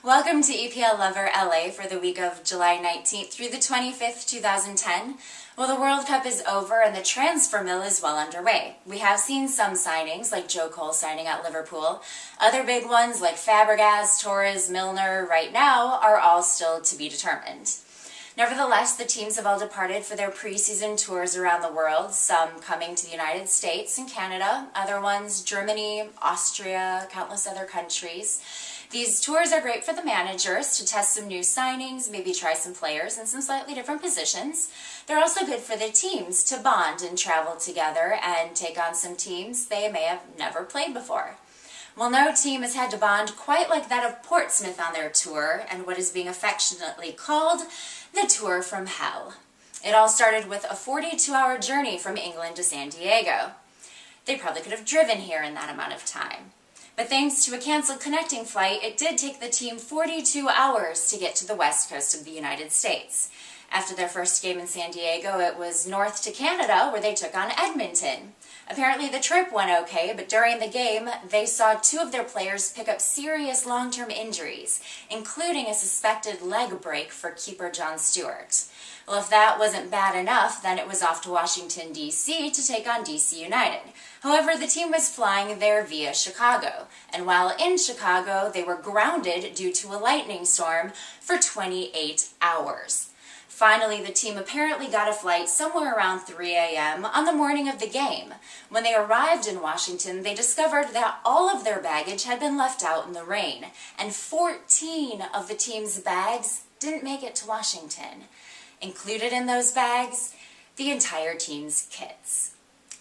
Welcome to EPLoverLA for the week of July 19th through the 25th, 2010. Well, the World Cup is over and the transfer mill is well underway. We have seen some signings, like Joe Cole signing at Liverpool. Other big ones, like Fabregas, Torres, Milner, right now, are all still to be determined. Nevertheless, the teams have all departed for their preseason tours around the world, some coming to the United States and Canada, other ones Germany, Austria, countless other countries. These tours are great for the managers to test some new signings, maybe try some players in some slightly different positions. They're also good for the teams to bond and travel together and take on some teams they may have never played before. Well, no team has had to bond quite like that of Portsmouth on their tour and what is being affectionately called the Tour from Hell. It all started with a 42-hour journey from England to San Diego. They probably could have driven here in that amount of time. But thanks to a canceled connecting flight, it did take the team 42 hours to get to the west coast of the United States. After their first game in San Diego, it was north to Canada, where they took on Edmonton. Apparently the trip went okay, but during the game, they saw two of their players pick up serious long-term injuries, including a suspected leg break for keeper John Stewart. Well, if that wasn't bad enough, then it was off to Washington, D.C. to take on D.C. United. However, the team was flying there via Chicago, and while in Chicago, they were grounded due to a lightning storm for 28 hours. Finally, the team apparently got a flight somewhere around 3 a.m. on the morning of the game. When they arrived in Washington, they discovered that all of their baggage had been left out in the rain, and 14 of the team's bags didn't make it to Washington. Included in those bags, the entire team's kits.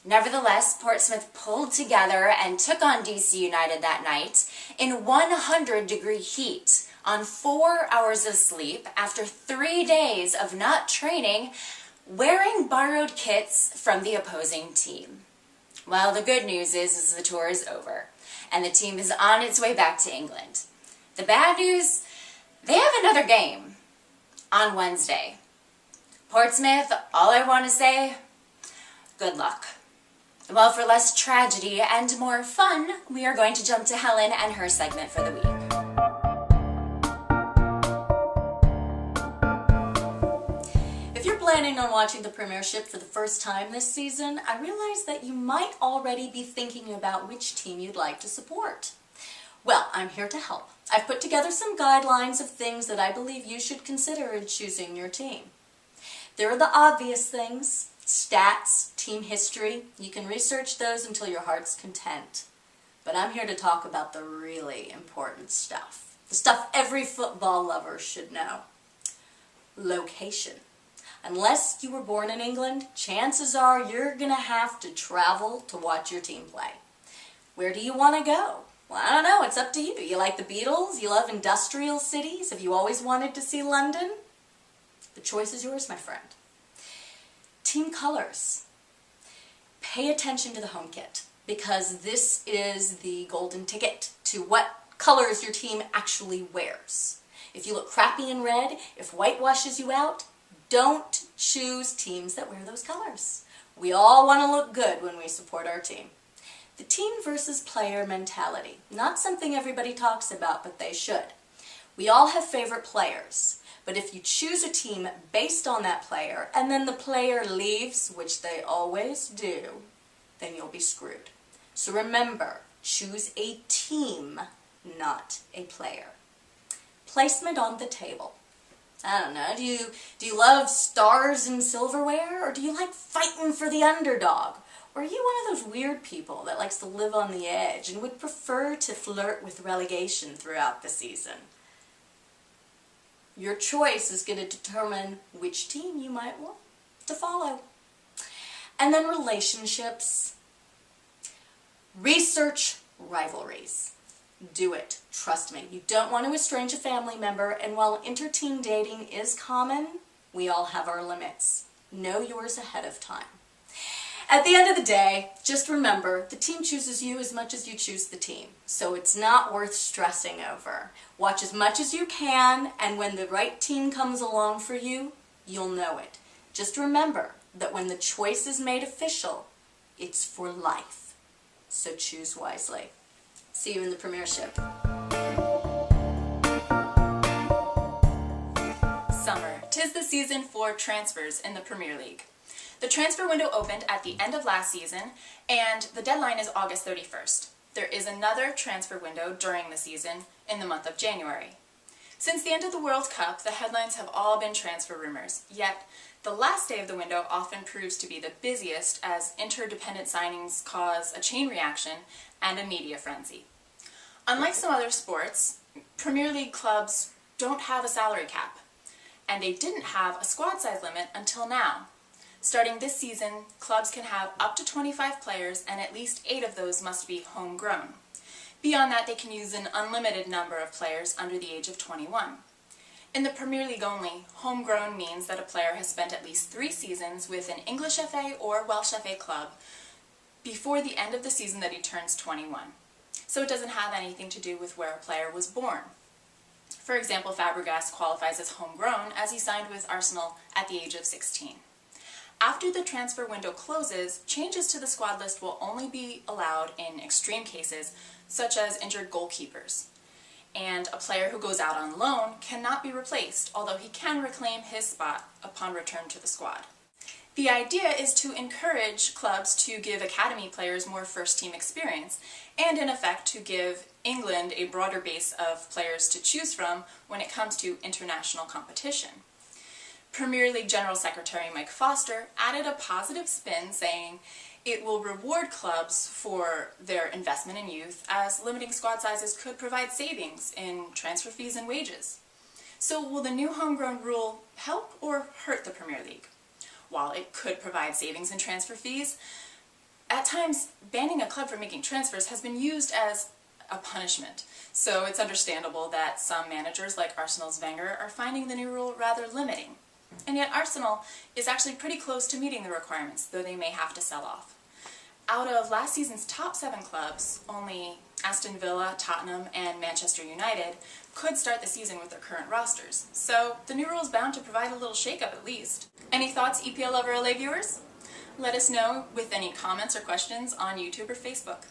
Nevertheless, Portsmouth pulled together and took on DC United that night in 100-degree heat on 4 hours of sleep after 3 days of not training, wearing borrowed kits from the opposing team. Well, the good news is the tour is over, and the team is on its way back to England. The bad news, they have another game on Wednesday. Portsmouth, all I want to say, good luck. Well, for less tragedy and more fun, we are going to jump to Helen and her segment for the week. If you're planning on watching the Premiership for the first time this season, I realize that you might already be thinking about which team you'd like to support. Well, I'm here to help. I've put together some guidelines of things that I believe you should consider in choosing your team. There are the obvious things, stats, team history. You can research those until your heart's content. But I'm here to talk about the really important stuff. The stuff every football lover should know. Location. Unless you were born in England, chances are you're going to have to travel to watch your team play. Where do you want to go? Well, I don't know. It's up to you. You like the Beatles? You love industrial cities? Have you always wanted to see London? The choice is yours, my friend. Team colors. Pay attention to the home kit, because this is the golden ticket to what colors your team actually wears. If you look crappy in red, if white washes you out, don't choose teams that wear those colors. We all want to look good when we support our team. The team versus player mentality. Not something everybody talks about, but they should. We all have favorite players. But if you choose a team based on that player, and then the player leaves, which they always do, then you'll be screwed. So remember, choose a team, not a player. Placement on the table. I don't know, do you love stars and silverware, or do you like fighting for the underdog? Or are you one of those weird people that likes to live on the edge and would prefer to flirt with relegation throughout the season? Your choice is going to determine which team you might want to follow. And then relationships. Research rivalries. Do it. Trust me. You don't want to estrange a family member, and while inter-team dating is common, we all have our limits. Know yours ahead of time. At the end of the day, just remember, the team chooses you as much as you choose the team. So it's not worth stressing over. Watch as much as you can, and when the right team comes along for you, you'll know it. Just remember that when the choice is made official, it's for life. So choose wisely. See you in the Premiership. 'Tis the season for transfers in the Premier League. The transfer window opened at the end of last season, and the deadline is August 31st. There is another transfer window during the season in the month of January. Since the end of the World Cup, the headlines have all been transfer rumors, yet the last day of the window often proves to be the busiest as interdependent signings cause a chain reaction and a media frenzy. Unlike some other sports, Premier League clubs don't have a salary cap, and they didn't have a squad size limit until now. Starting this season, clubs can have up to 25 players, and at least 8 of those must be homegrown. Beyond that, they can use an unlimited number of players under the age of 21. In the Premier League only, homegrown means that a player has spent at least 3 seasons with an English FA or Welsh FA club before the end of the season that he turns 21. So it doesn't have anything to do with where a player was born. For example, Fabregas qualifies as homegrown as he signed with Arsenal at the age of 16. After the transfer window closes, changes to the squad list will only be allowed in extreme cases, such as injured goalkeepers. And a player who goes out on loan cannot be replaced, although he can reclaim his spot upon return to the squad. The idea is to encourage clubs to give academy players more first-team experience, and in effect to give England a broader base of players to choose from when it comes to international competition. Premier League General Secretary Mike Foster added a positive spin, saying it will reward clubs for their investment in youth, as limiting squad sizes could provide savings in transfer fees and wages. So will the new homegrown rule help or hurt the Premier League? While it could provide savings in transfer fees, at times banning a club from making transfers has been used as a punishment. So it's understandable that some managers, like Arsenal's Wenger, are finding the new rule rather limiting. And yet Arsenal is actually pretty close to meeting the requirements, though they may have to sell off. Out of last season's top 7 clubs, only Aston Villa, Tottenham, and Manchester United could start the season with their current rosters. So the new rule is bound to provide a little shakeup at least. Any thoughts, EPLoverLA viewers? Let us know with any comments or questions on YouTube or Facebook.